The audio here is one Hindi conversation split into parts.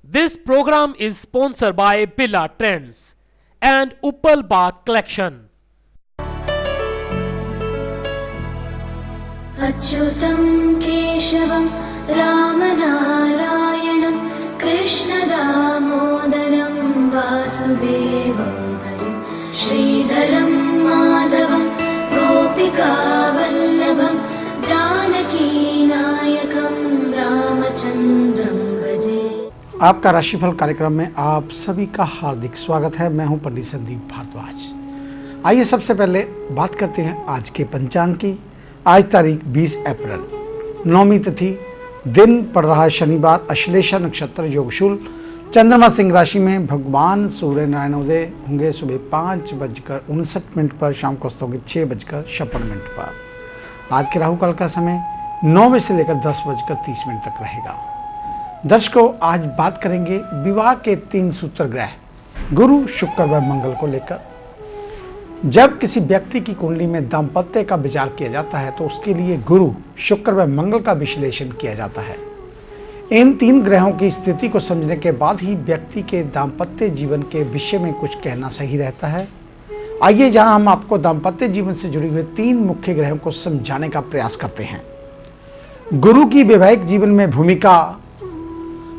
This program is sponsored by Billa Trends and Uppal Bath Collection. अच्युतं केशवं रामनारायणं कृष्णदामोदरं वासुदेवं हरिं श्रीधरं माधवं गोपिकावल्लभं जानकीनायकं रामचन्द्रं भजे। आपका राशिफल कार्यक्रम में आप सभी का हार्दिक स्वागत है। मैं हूं पंडित संदीप भारद्वाज। आइए सबसे पहले बात करते हैं आज के पंचांग की। आज तारीख 20 अप्रैल, नौमी तिथि, दिन पड़ रहा है शनिवार, अश्लेषा नक्षत्र, योगशूल, चंद्रमा सिंह राशि में। भगवान सूर्य नारायण उदय होंगे सुबह 5:59 पर, शाम को अस्त होंगे 6:56 पर। आज के राहु काल का समय 9 बजे से लेकर 10:30 तक रहेगा। दर्शकों, आज बात करेंगे विवाह के 3 सूत्र ग्रह गुरु, शुक्र व मंगल को लेकर। जब किसी व्यक्ति की कुंडली में दाम्पत्य का विचार किया जाता है तो उसके लिए गुरु, शुक्र व मंगल का विश्लेषण किया जाता है। इन 3 ग्रहों की स्थिति को समझने के बाद ही व्यक्ति के दाम्पत्य जीवन के विषय में कुछ कहना सही रहता है। आइए जहां हम आपको दाम्पत्य जीवन से जुड़ी हुए 3 मुख्य ग्रहों को समझाने का प्रयास करते हैं। गुरु की वैवाहिक जीवन में भूमिका।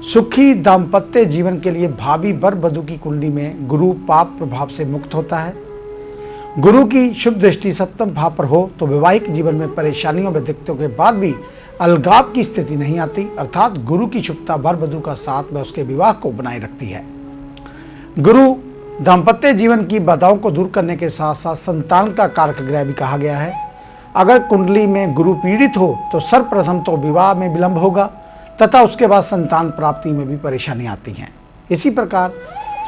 सुखी दाम्पत्य जीवन के लिए भावी वर वधू की कुंडली में गुरु पाप प्रभाव से मुक्त होता है। गुरु की शुभ दृष्टि 7वें भाव पर हो तो वैवाहिक जीवन में परेशानियों व दिक्कतों के बाद भी अलगाव की स्थिति नहीं आती, अर्थात गुरु की शुभता वर वधू का साथ व उसके विवाह को बनाए रखती है। गुरु दाम्पत्य जीवन की बाधाओं को दूर करने के साथ साथ संतान का कारक ग्रह भी कहा गया है। अगर कुंडली में गुरु पीड़ित हो तो सर्वप्रथम तो विवाह में विलंब होगा तथा उसके बाद संतान प्राप्ति में भी परेशानी आती है। इसी प्रकार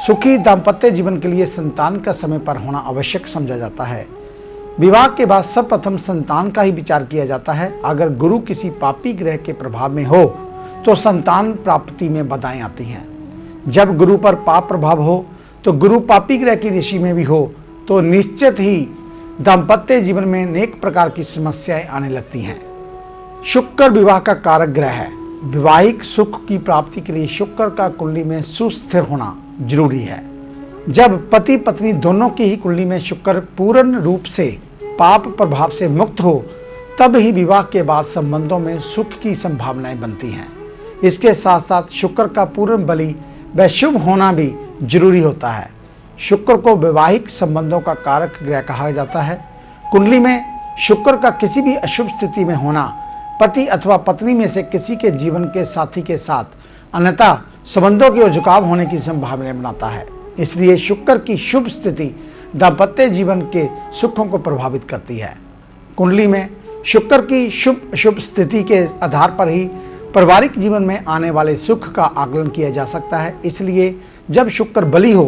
सुखी दाम्पत्य जीवन के लिए संतान का समय पर होना आवश्यक समझा जाता है। विवाह के बाद सर्वप्रथम संतान का ही विचार किया जाता है। अगर गुरु किसी पापी ग्रह के प्रभाव में हो तो संतान प्राप्ति में बाधाएं आती हैं। जब गुरु पर पाप प्रभाव हो तो गुरु पापी ग्रह की राशि में भी हो तो निश्चित ही दाम्पत्य जीवन में अनेक प्रकार की समस्याएं आने लगती हैं। शुक्र विवाह का कारक ग्रह है। वैवाहिक सुख की प्राप्ति के लिए शुक्र का कुंडली में सुस्थिर होना जरूरी है। जब पति पत्नी दोनों की ही कुंडली में शुक्र पूर्ण रूप से पाप प्रभाव से मुक्त हो तब ही विवाह के बाद संबंधों में सुख की संभावनाएं बनती हैं। इसके साथ साथ शुक्र का पूर्ण बली व शुभ होना भी जरूरी होता है। शुक्र को वैवाहिक संबंधों का कारक ग्रह कहा जाता है। कुंडली में शुक्र का किसी भी अशुभ स्थिति में होना पति अथवा पत्नी में से किसी के जीवन के साथी के साथ अन्यथा संबंधों के झुकाव होने की संभावना बनाता है। इसलिए शुक्र की शुभ स्थिति दाम्पत्य जीवन के सुखों को प्रभावित करती है। कुंडली में शुक्र की शुभ अशुभ स्थिति के आधार पर ही पारिवारिक जीवन में आने वाले सुख का आकलन किया जा सकता है। इसलिए जब शुक्र बली हो,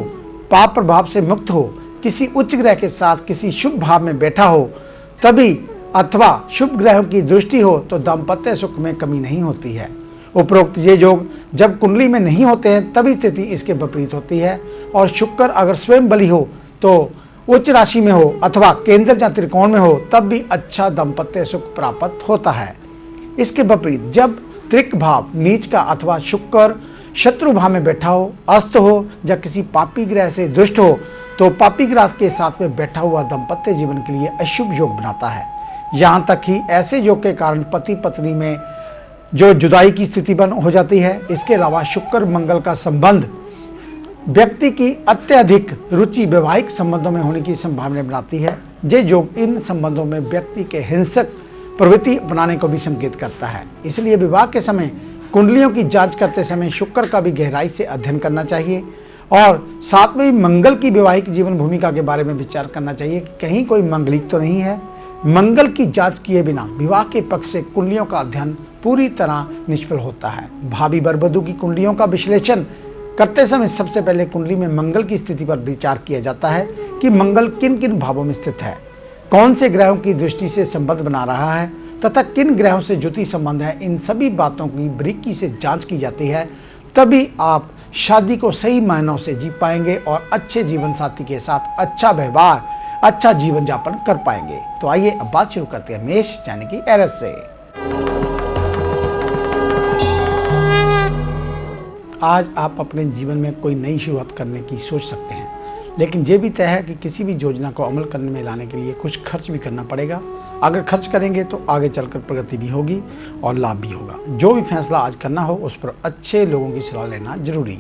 पाप प्रभाव से मुक्त हो, किसी उच्च ग्रह के साथ किसी शुभ भाव में बैठा हो तभी अथवा शुभ ग्रहों की दृष्टि हो तो दाम्पत्य सुख में कमी नहीं होती है। उपरोक्त ये योग जब कुंडली में नहीं होते हैं तभी स्थिति इसके विपरीत होती है। और शुक्र अगर स्वयं बली हो तो उच्च राशि में हो अथवा केंद्र या त्रिकोण में हो तब भी अच्छा दाम्पत्य सुख प्राप्त होता है। इसके विपरीत जब त्रिक भाव नीच का अथवा शुक्र शत्रु भाव में बैठा हो, अस्त हो या किसी पापी ग्रह से दुष्ट हो तो पापी ग्रह के साथ में बैठा हुआ दाम्पत्य जीवन के लिए अशुभ योग बनाता है। यहाँ तक कि ऐसे योग के कारण पति पत्नी में जो जुदाई की स्थिति बन हो जाती है। इसके अलावा शुक्र मंगल का संबंध व्यक्ति की अत्यधिक रुचि वैवाहिक संबंधों में होने की संभावना बनाती है। ये योग इन संबंधों में व्यक्ति के हिंसक प्रवृत्ति अपनाने को भी संकेत करता है। इसलिए विवाह के समय कुंडलियों की जांच करते समय शुक्र का भी गहराई से अध्ययन करना चाहिए और साथ में मंगल की वैवाहिक जीवन भूमिका के बारे में विचार करना चाहिए कि कहीं कोई मंगलिक तो नहीं है। मंगल की जांच किए बिना विवाह के पक्ष से कुंडलियों का अध्ययन पूरी तरह निष्फल होता है। भावी वर वधू की कुंडलियों का विश्लेषण करते समय सबसे पहले कुंडली में मंगल की स्थिति पर विचार किया जाता है कि मंगल किन किन भावों में स्थित है, कौन से ग्रहों की दृष्टि से संबंध बना रहा है तथा किन ग्रहों से ज्योति संबंध है। इन सभी बातों की बारीकी से जांच की जाती है, तभी आप शादी को सही मायनों से जी पाएंगे और अच्छे जीवन साथी के साथ अच्छा व्यवहार, अच्छा जीवन यापन कर पाएंगे। तो आइए अब बात शुरू करते हैं मेष यानी कि एरिस से। आज आप अपने जीवन में कोई नई शुरुआत करने की सोच सकते हैं, लेकिन ये भी तय है कि किसी भी योजना को अमल करने में लाने के लिए कुछ खर्च भी करना पड़ेगा। अगर खर्च करेंगे तो आगे चलकर प्रगति भी होगी और लाभ भी होगा। जो भी फैसला आज करना हो उस पर अच्छे लोगों की सलाह लेना जरूरी।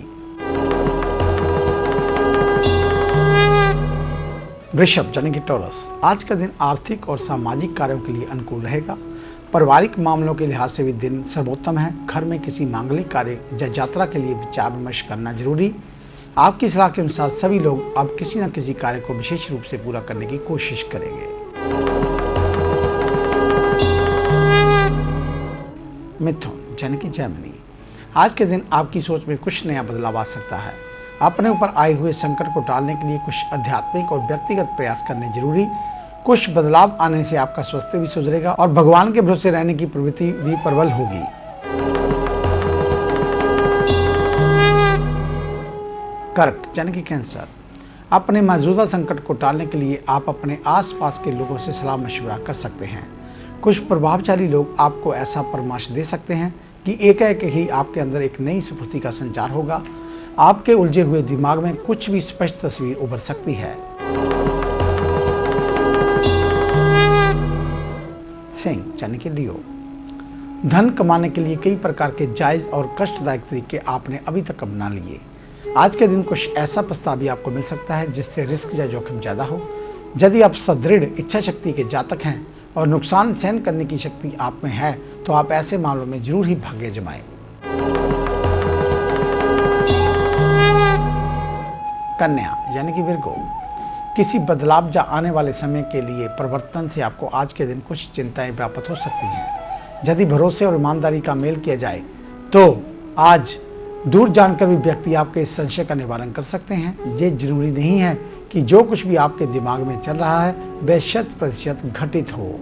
वृषभ यानी कि टॉरस, आज का दिन आर्थिक और सामाजिक कार्यों के लिए अनुकूल रहेगा। पारिवारिक मामलों के लिहाज से भी दिन सर्वोत्तम है। घर में किसी मांगलिक कार्य या यात्रा के लिए विचार विमर्श करना जरूरी। आपकी सलाह के अनुसार सभी लोग अब किसी न किसी कार्य को विशेष रूप से पूरा करने की कोशिश करेंगे। मिथुन यानी कि जेमिनी, आज के दिन आपकी सोच में कुछ नया बदलाव आ सकता है। अपने ऊपर आए हुए संकट को टालने के लिए कुछ आध्यात्मिक और व्यक्तिगत प्रयास करने जरूरी। कुछ बदलाव आने से आपका स्वास्थ्य भी सुधरेगा और भगवान के भरोसे रहने की प्रवृत्ति भी प्रबल होगी। कर्क यानी कि कैंसर, अपने मौजूदा संकट को टालने के लिए आप अपने आसपास के लोगों से सलाह मशवरा कर सकते हैं। कुछ प्रभावशाली लोग आपको ऐसा परामर्श दे सकते हैं कि एकाएक ही आपके अंदर एक नई स्फूर्ति का संचार होगा। आपके उलझे हुए दिमाग में कुछ भी स्पष्ट तस्वीर उभर सकती है। सिंह यानी कि लियो, धन कमाने के लिए कई प्रकार के जायज और कष्टदायक तरीके आपने अभी तक अपना लिए। आज के दिन कुछ ऐसा प्रस्ताव भी आपको मिल सकता है जिससे रिस्क या जोखिम ज्यादा हो। यदि आप सुदृढ़ इच्छा शक्ति के जातक हैं और नुकसान सहन करने की शक्ति आप में है तो आप ऐसे मामलों में जरूर ही भाग्य जमाएं। कन्या यानी कि विर्गो, किसी बदलाव या आने वाले समय के लिए परिवर्तन से आपको आज के दिन कुछ चिंताएं व्याप्त हो सकती हैं। यदि भरोसे और ईमानदारी का मेल किया जाए तो आज दूर जानकर भी व्यक्ति आपके इस संशय का निवारण कर सकते हैं। ये जरूरी नहीं है कि जो कुछ भी आपके दिमाग में चल रहा है वह 100% घटित हो।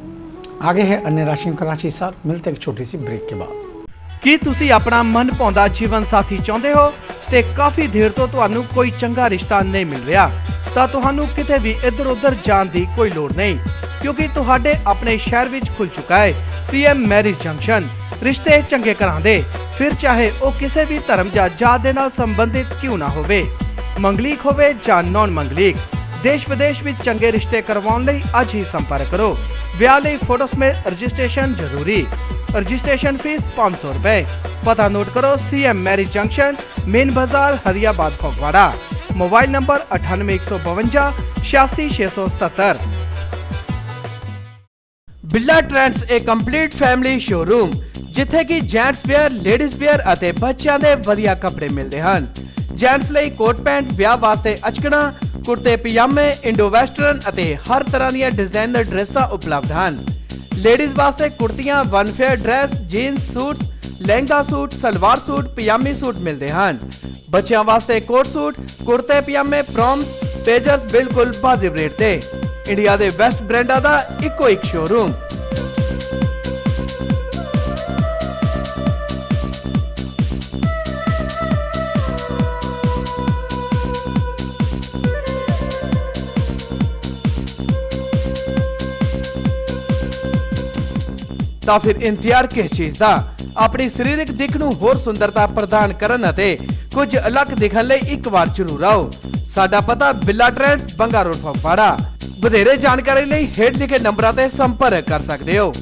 आगे है अन्य राशियों का राशि सार। मिलते हैं एक छोटी सी ब्रेक के बाद। ਕੀ ਤੁਸੀਂ ਆਪਣਾ ਮਨਭਾਉਂਦਾ ਜੀਵਨ ਸਾਥੀ ਚਾਹੁੰਦੇ ਹੋ ਤੇ ਕਾਫੀ ਦੇਰ ਤੋਂ ਤੁਹਾਨੂੰ ਕੋਈ ਚੰਗਾ ਰਿਸ਼ਤਾ ਨਹੀਂ ਮਿਲ ਰਿਹਾ ਤਾਂ ਤੁਹਾਨੂੰ ਕਿਤੇ ਵੀ ਇੱਧਰ-ਉੱਧਰ ਜਾਣ ਦੀ ਕੋਈ ਲੋੜ ਨਹੀਂ ਕਿਉਂਕਿ ਤੁਹਾਡੇ ਆਪਣੇ ਸ਼ਹਿਰ ਵਿੱਚ ਖੁੱਲ ਚੁੱਕਾ ਹੈ ਸੀਐਮ ਮੈਰਿਜ ਜੰਕਸ਼ਨ। ਰਿਸ਼ਤੇ ਚੰਗੇ ਕਰਾਉਂਦੇ ਫਿਰ ਚਾਹੇ ਉਹ ਕਿਸੇ ਵੀ ਧਰਮ ਜਾਂ ਜਾਤ ਦੇ ਨਾਲ ਸੰਬੰਧਿਤ ਕਿਉਂ ਨਾ ਹੋਵੇ, ਮੰਗਲੀਕ ਹੋਵੇ ਜਾਂ ਨੌਨ ਮੰਗਲੀਕ। ਦੇਸ਼ ਵਿਦੇਸ਼ ਵਿੱਚ ਚੰਗੇ ਰਿਸ਼ਤੇ ਕਰਵਾਉਣ ਲਈ ਅੱਜ ਹੀ ਸੰਪਰਕ ਕਰੋ। ਵਿਆਹ ਲਈ ਫੋਟੋ ਸਮੇਤ ਰਜਿਸਟ੍ਰੇਸ਼ਨ ਜ਼ਰੂਰੀ। रजिस्ट्रेशन फीस 500 रुपए। पता नोट करो सीएम मैरिज जंक्शन, मेन बाजार, Hariyabad, Phagwara. Mobile number 98 152 86 677। Billa trends ਇੱਕ ਕੰਪਲੀਟ ਫੈਮਿਲੀ ਸ਼ੋਰੂਮ ਜਿੱਥੇ ਕਿ ਜੈਂਟਸ ਵੇਅਰ, ਲੇਡੀਜ਼ ਵੇਅਰ ਅਤੇ ਬੱਚਿਆਂ ਦੇ ਵਧੀਆ ਕੱਪੜੇ ਮਿਲਦੇ ਹਨ। ਜੈਂਟਸ ਲਈ ਕੋਟ ਪੈਂਟ, ਵਿਆਹ ਵਾਸਤੇ ਅਚਕਣਾ, ਕੁੜਤੇ ਪਜਾਮੇ, ਇੰਡੋ ਵੈਸਟਰਨ ਅਤੇ ਹਰ ਤਰ੍ਹਾਂ ਦੀਆਂ ਡਿਜ਼ਾਈਨਰ ਡਰੈਸਾਂ ਉਪਲਬਧ ਹਨ। ਲੇਡੀਜ਼ ਵਾਸਤੇ ਕੁੜਤੀਆਂ, one fair dress, jeans suit, lehenga suit, salwar suit, ਪਜਾਮੀ ਸੂਟ ਮਿਲਦੇ ਹਨ। ਬੱਚਿਆਂ ਵਾਸਤੇ ਕੋਟ ਸੂਟ, ਕੁੜਤੇ ਪਜਾਮੇ, ਪ੍ਰੋਮਸ, ਪੇਜਰਸ ਬਿਲਕੁਲ ਵਾਜਿਬ ਰੇਟ ਤੇ। ਇੰਡੀਆ ਦੇ ਬੈਸਟ ਬ੍ਰਾਂਡਾਂ ਦਾ ਇੱਕੋ ਇੱਕ ਸ਼ੋਰੂਮ। ਤਾਂ ਫਿਰ ਇੰਤਜ਼ਾਰ ਕਿਸ ਚੀਜ਼ ਦਾ? ਆਪਣੀ ਸਰੀਰਕ ਦਿੱਖ ਨੂੰ ਹੋਰ ਸੁੰਦਰਤਾ ਪ੍ਰਦਾਨ ਕਰਨ ਅਤੇ ਕੁਝ ਅਲੱਗ ਦਿਖਣ ਲਈ ਇੱਕ ਵਾਰ ਜ਼ਰੂਰ ਆਓ। ਸਾਡਾ ਪਤਾ ਬਿੱਲਾ ਟ੍ਰੈਂਡਸ, ਬੰਗਾ ਰੋਡ, ਫਗਵਾੜਾ। ਵਧੇਰੇ ਜਾਣਕਾਰੀ ਲਈ ਹੇਠ ਲਿਖੇ ਨੰਬਰਾਂ ਤੇ ਸੰਪਰਕ ਕਰ ਸਕਦੇ ਹੋ।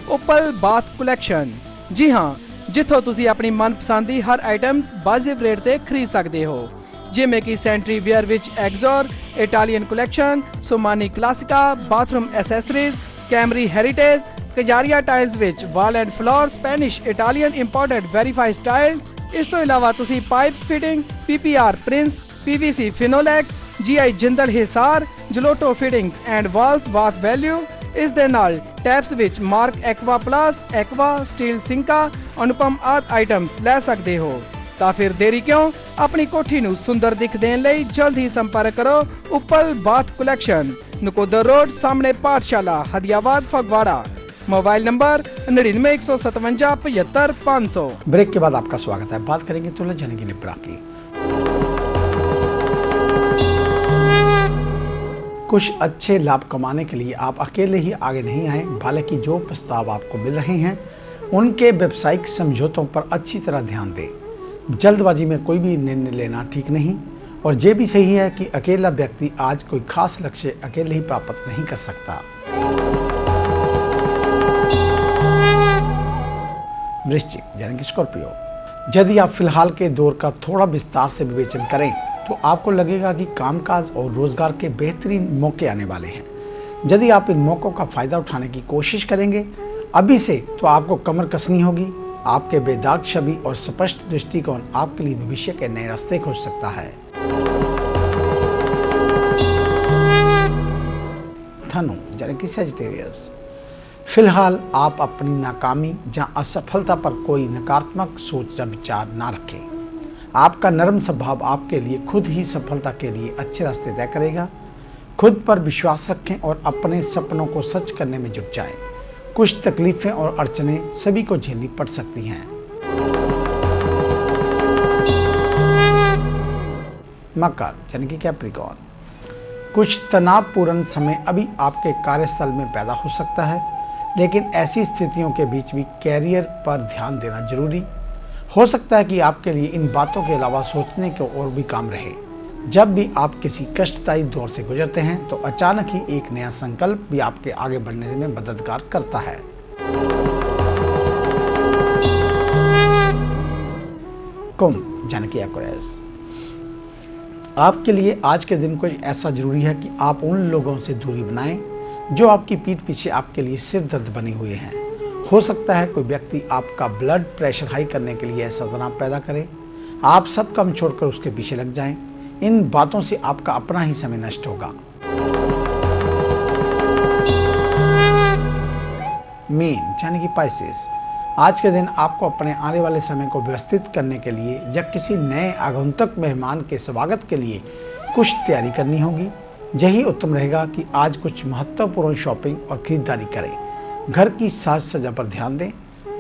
ਉਪਲ ਬਾਥ ਕਲੈਕਸ਼ਨ, ਜੀ ਹਾਂ, ਜਿੱਥੋਂ ਤੁਸੀਂ ਆਪਣੀ ਮਨਪਸੰਦ ਦੀ ਹਰ ਆਈਟਮਸ ਵਾਜਿਬ ਰੇਟ ਤੇ ਖਰੀਦ ਸਕਦੇ ਹੋ ਜਿਵੇਂ ਕਿ ਸੈਂਟਰੀ ਵੇਅਰ ਵਿੱਚ ਐਗਜ਼ੋਰ, Italian collection, Somany Classica, bathroom accessories, ਕੈਮਰੀ ਹੈਰੀਟੇਜ, ਕਜਾਰੀਆ ਟਾਈਲਸ ਵਿੱਚ wall and floor, Spanish, Italian imported verified styles. ਇਸ ਤੋਂ ਇਲਾਵਾ ਤੁਸੀਂ pipes fitting, PPR Prince, PVC Finolex, GI Jindal Hisar, ਜਲੋਟੋ ਫਿਟਿੰਗਸ ਐਂਡ ਵਾਲਸ ਬਾਥ ਵੈਲਿਊ। ਇਸ ਦੇ ਨਾਲ ਟੈਪਸ ਵਿੱਚ mark aqua plus, aqua, steel ਸਿੰਕਾ, ਅਨੁਪਮ ਆਦਿ ਆਈਟਮਸ ਲੈ ਸਕਦੇ ਹੋ। ਤਾਂ ਫਿਰ ਦੇਰੀ ਕਿਉਂ? ਆਪਣੀ ਕੋਠੀ ਨੂੰ ਸੁੰਦਰ ਦਿੱਖ ਦੇਣ ਲਈ ਜਲਦ ਹੀ ਸੰਪਰਕ ਕਰੋ Uppal bath collection, Nakodar road, ਸਾਹਮਣੇ ਪਾਠਸ਼ਾਲਾ, Hadiyabad, Phagwara. Mobile number 99 157 75 500। Break के बाद आपका स्वागत है। बात करेंगे तुला जाने की लिब्रा की। कुछ अच्छे लाभ कमाने के लिए आप अकेले ही आगे नहीं आए। हालांकि जो प्रस्ताव आपको मिल रहे हैं उनके व्यावसायिक समझौतों पर अच्छी तरह ध्यान दें। जल्दबाजी में कोई भी निर्णय लेना ठीक नहीं, और ये भी सही है कि अकेला व्यक्ति आज कोई खास लक्ष्य अकेले ही प्राप्त नहीं कर सकता। वृश्चिक यानी कि स्कॉर्पियो, यदि आप फिलहाल के दौर का थोड़ा विस्तार से विवेचन करें तो आपको लगेगा कि कामकाज और रोजगार के बेहतरीन मौके आने वाले हैं। यदि आप इन मौक़ों का फायदा उठाने की कोशिश करेंगे अभी से, तो आपको कमर कसनी होगी। आपके बेदाग छवि और स्पष्ट दृष्टिकोण आपके लिए भविष्य के नए रास्ते खोज सकता है। धनु यानी कि सजिटेरियस, फिलहाल आप अपनी नाकामी या असफलता पर कोई नकारात्मक सोच या विचार ना रखें। आपका नरम स्वभाव आपके लिए खुद ही सफलता के लिए अच्छे रास्ते तय करेगा। खुद पर विश्वास रखें और अपने सपनों को सच करने में जुट जाएं। कुछ तकलीफें और अड़चनें सभी को झेलनी पड़ सकती हैं। मकर यानी कि कैप्रिकॉर्न, कुछ तनावपूर्ण समय अभी आपके कार्यस्थल में पैदा हो सकता है, लेकिन ऐसी स्थितियों के बीच भी कैरियर पर ध्यान देना जरूरी हो सकता है कि आपके लिए इन बातों के अलावा सोचने के और भी काम रहे। जब भी आप किसी कष्टदायी दौर से गुजरते हैं तो अचानक ही एक नया संकल्प भी आपके आगे बढ़ने में मददगार करता है। कुंभ यानी कि एक्वेरियस, आपके लिए आज के दिन कुछ ऐसा जरूरी है कि आप उन लोगों से दूरी बनाएं जो आपकी पीठ पीछे आपके लिए सिर दर्द बने हुए हैं। हो सकता है कोई व्यक्ति आपका ब्लड प्रेशर हाई करने के लिए ऐसा तनाव पैदा करे। आप सब काम छोड़कर उसके पीछे लग जाएं। इन बातों से आपका अपना ही समय नष्ट होगा। मीन यानी कि पाइसेस, आज के दिन आपको अपने आने वाले समय को व्यवस्थित करने के लिए या किसी नए आगंतुक मेहमान के स्वागत के लिए कुछ तैयारी करनी होगी। यही उत्तम रहेगा कि आज कुछ महत्वपूर्ण शॉपिंग और खरीदारी करें। घर की साज सज्जा पर ध्यान दें।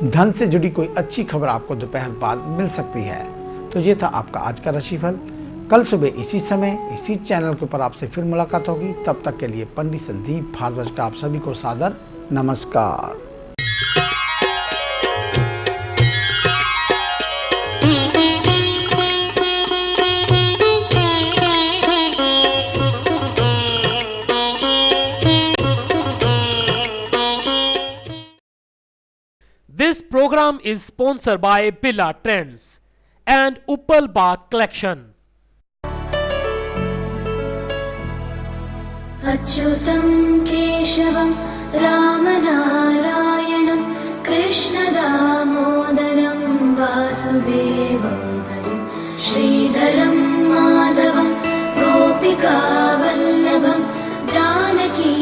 धन से जुड़ी कोई अच्छी खबर आपको दोपहर बाद मिल सकती है। तो ये था आपका आज का राशिफल। कल सुबह इसी समय इसी चैनल के ऊपर आपसे फिर मुलाकात होगी। तब तक के लिए पंडित संदीप भारद्वाज का आप सभी को सादर नमस्कार। This program is sponsored by Billa Trends and Uppal Bath Collection. अच्युतं केशवं रामनारायणं कृष्णदामोदरं वासुदेवं हरिं श्रीधरं माधवं गोपिकावल्लभं जानकी